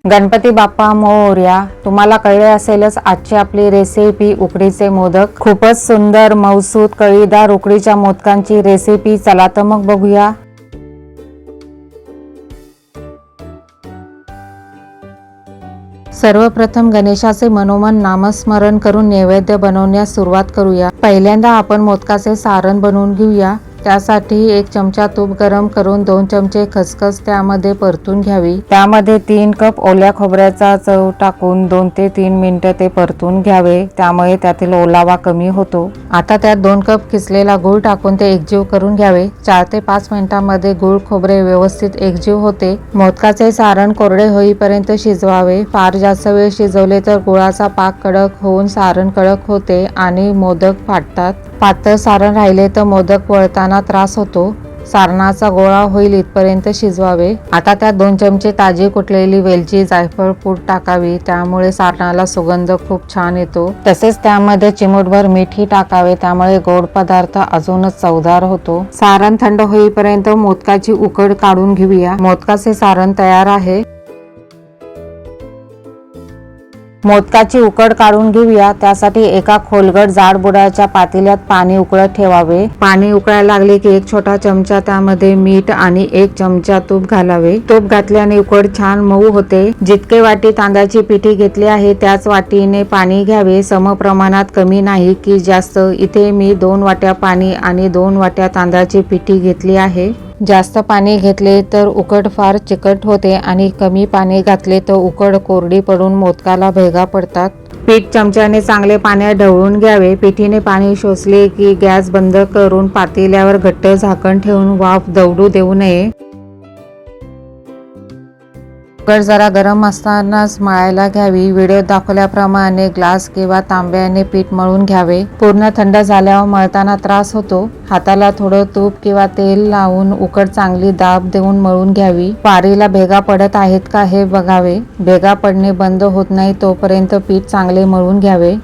गणपती बाप्पा मोरया। तुम्हाला कळले असेलच आजची आपली रेसिपी उकडीचे मोदक। खूपच सुंदर मऊसूत कळीदार उकडीच्या मोदकांची रेसिपी। चला तर मग बघूया। सर्वप्रथम गणेशाचे मनोमन नामस्मरण करून नैवेद्य बनवण्यास सुरुवात करूया। पहिल्यांदा आपण मोदकाचे सारण बनवून घेऊया। त्यासाठी 1 चमचा तूप गरम करून 2 चमचे खसखस त्यामध्ये परतून घ्यावी। त्यामध्ये 3 कप ओल्या खोबऱ्याचा चव टाकून 2 ते 3 मिनिटे ते परतून घ्यावे, त्यामुळे त्यातील ओलावा कमी होतो। आता त्यात 2 कप किसलेला गूळ टाकून ते एकजीव करून घ्यावे। 4 ते 5 मिनिटांमध्ये गूळ खोबरे व्यवस्थित एकजीव होते। मोदकाचे सारण कोरडे होईपर्यंत शिजवावे। फार जास्त वेळ शिजवले तर गुळाचा पाक कडक होऊन सारण कडक होते आणि मोदक फाटतात। पातळ सारण राहिले तर मोदक वळताना त्रास होतो। सारणाचा गोळा होईल इथपर्यंत शिजवावे। आता त्यात 2 चमचे ताजी कुटलेली वेलची जायफळ पूड टाकावी, त्यामुळे सारणाला सुगंध खूप छान येतो। तसेच त्यामध्ये चिमूटभर मीठही टाकावे, त्यामुळे गोड पदार्थ अजूनच चवदार होतो। सारण थंड होईपर्यंत मोदकाची उकड काढून घेऊया। मोदकाचे सारण तयार आहे। मोदकाची उकड काढून घेऊया। त्यासाठी एका खोलगट जाड बुडाच्या पातेल्यात पाणी उकळत ठेवावे। पाणी उकळायला लागले की 1 छोटा चमचा त्यामध्ये मीठ आणि 1 चमचा तूप घालावे। तूप घातल्याने उकड छान मऊ होते। जितके वाटी तांदळाची पिठी घेतली आहे त्याच वाटीने पाणी घ्यावे। समप्रमाणात कमी नाही की जास्त। इथे मी 2 वाट्या पाणी आणि 2 वाट्या तांदळाची पिठी घेतली आहे। जास्त पाणी घेतले तर उकड फार चिकट होते आणि कमी पाणी घातले तर उकड कोरडी पडून मोदकाला भेगा पडतात। पीठ चमच्याने चांगले पाण्यात ढवळून घ्यावे। पिठीने पाणी शोषले की गॅस बंद करून पातेल्यावर घट्ट झाकण ठेवून वाफ दवडू देऊ नये। उकड जरा गरम असतानाच मळायला घ्यावी। व्हिडिओत दाखवल्याप्रमाणे ग्लास किंवा तांब्याने पीठ मळून घ्यावे। पूर्ण थंड झाल्यावर मळताना त्रास होतो। हाताला थोडं तूप किंवा तेल लावून उकड चांगली दाब देऊन मळून घ्यावी। पारीला भेगा पडत आहेत का हे बघावे। भेगा पडणे बंद होत नाही तोपर्यंत पीठ चांगले मळून घ्यावे।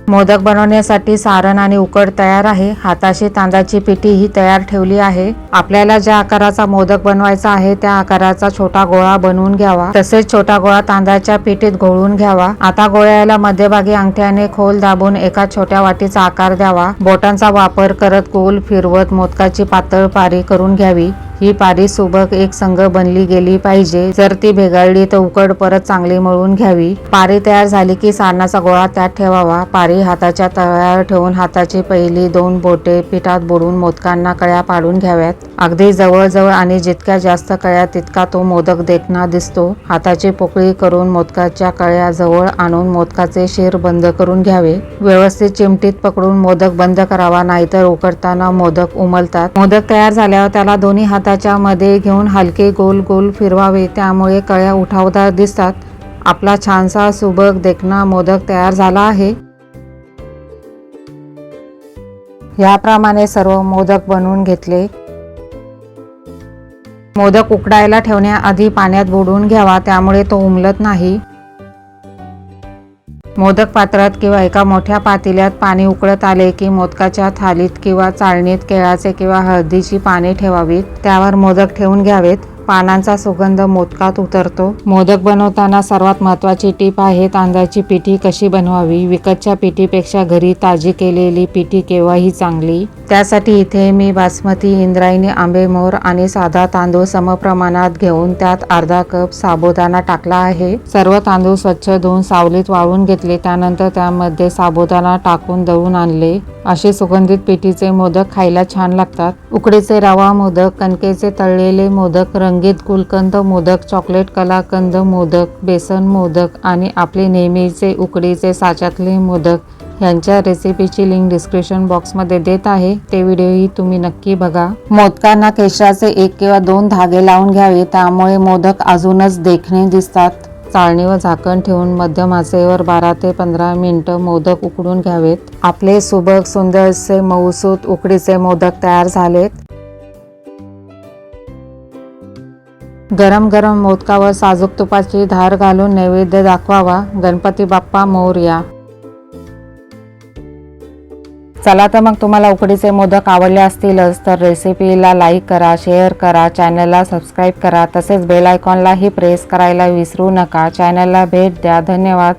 मोदक बनवण्यासाठी सारण आणि उकड तयार आहे। हाताशी तांदळाची पिठी ही तयार ठेवली आहे। आपल्याला ज्या आकाराचा मोदक बनवायचा आहे त्या आकाराचा छोटा गोळा बनवून घ्यावा। तसेच छोटा गोळा तांदळाच्या पिठीत घोळून घ्यावा। आता गोळ्याला मध्यभागी अंगठ्याने खोल दाबून एका छोट्या वाटीचा आकार द्यावा। बोटांचा वापर करत गोल फिरवत मोदकाची पातळ पारी करून घ्यावी। ही पारी सुबक एक संघ बनली गेली पाहिजे। जर ती भेगाळली तर उकड परत चांगली मळून घ्यावी। पारी तयार झाली की सारणाचा गोळा त्यात ठेवावा। पारी हाताच्या तळव्यावर ठेवून हाताची पहिली 2 बोटे पिठात बुडवून मोदकांना कळ्या पाडून घ्याव्यात। अगदी जवळ आणि जितक्या जास्त कळ्या तितका तो मोदक देखणा दिसतो। हाताची पोकळी करून मोदकाच्या कळ्या जवळ आणून मोदकाचे शिर बंद करून घ्यावे। व्यवस्थित चिमटीत पकडून मोदक बंद करावा, नाहीतर उकडताना मोदक उमलतात। मोदक तयार झाल्यावर त्याला दोन्ही हाताच्या मध्ये घेऊन हलके गोल गोल फिरवावे, त्यामुळे कळ्या उठावदार दिसतात। आपला छानसा सुबक देखणा मोदक तयार झाला आहे। याप्रमाणे सर्व मोदक बनवून घेतले। मोदक उकडायला ठेवण्याआधी पाण्यात बुडवून घ्यावा, त्यामुळे तो उमलत नाही। मोदक पात्रात किंवा एका मोठ्या पातेल्यात पाणी उकळत आले की मोदकाच्या थालीत किंवा चाळणीत केळाचे किंवा हळदीची पाने ठेवावीत। त्यावर मोदक ठेवून घ्यावेत। पानांचा सुगंध मोदकात उतरतो। मोदक बनवताना सर्वात महत्त्वाची टीप आहे तांदळाची पिठी कशी बनवावी। विकतच्या पिठीपेक्षा घरी ताजी केलेली पिठी केव्हाही चांगली। त्यासाठी इथे मी बासमती, इंद्रायणी, आंबेमोहर आणि साधा तांदूळ समप्रमाणात घेऊन त्यात अर्धा कप साबुदाणा टाकला आहे। सर्व तांदूळ स्वच्छ धुवून सावलीत वाळून घेतले। त्यानंतर त्यामध्ये साबुदाणा टाकून दळून आणले। असे सुगंधित पिठीचे मोदक खायला छान लागतात। उकडीचे रवा मोदक, कणकेचे तळलेले मोदक, रंगीत गुलकंद मोदक, चॉकलेट कलाकंद मोदक, बेसन मोदक आणि आपले नेहमीचे उकडीचे साच्यातले मोदक यांच्या रेसिपीची लिंक डिस्क्रिप्शन बॉक्समध्ये देत आहे। ते व्हिडिओही तुम्ही नक्की बघा। मोदकांना केशराचे 1 किंवा 2 धागे लावून घ्यावे, त्यामुळे मोदक अजूनच देखणे दिसतात। चाळणीवर झाकण ठेवून मध्यम आचेवर 12 ते 15 मिनिटं मोदक उकडून घ्यावेत। आपले सुबक सुंदरसे मऊसूत उकडीचे मोदक तयार झालेत। गरम गरम मोदकावर साजूक तुपाची धार घालून नैवेद्य दाखवावा। गणपती बाप्पा मोरया। चला तर मग तुम्हाला उकडीचे मोदक आवडले असतीलच तर रेसिपीला लाईक करा, शेअर करा, चॅनलला सबस्क्राईब करा, तसेच बेल आयकॉनलाही प्रेस करायला विसरू नका. चॅनलला भेट द्या. धन्यवाद.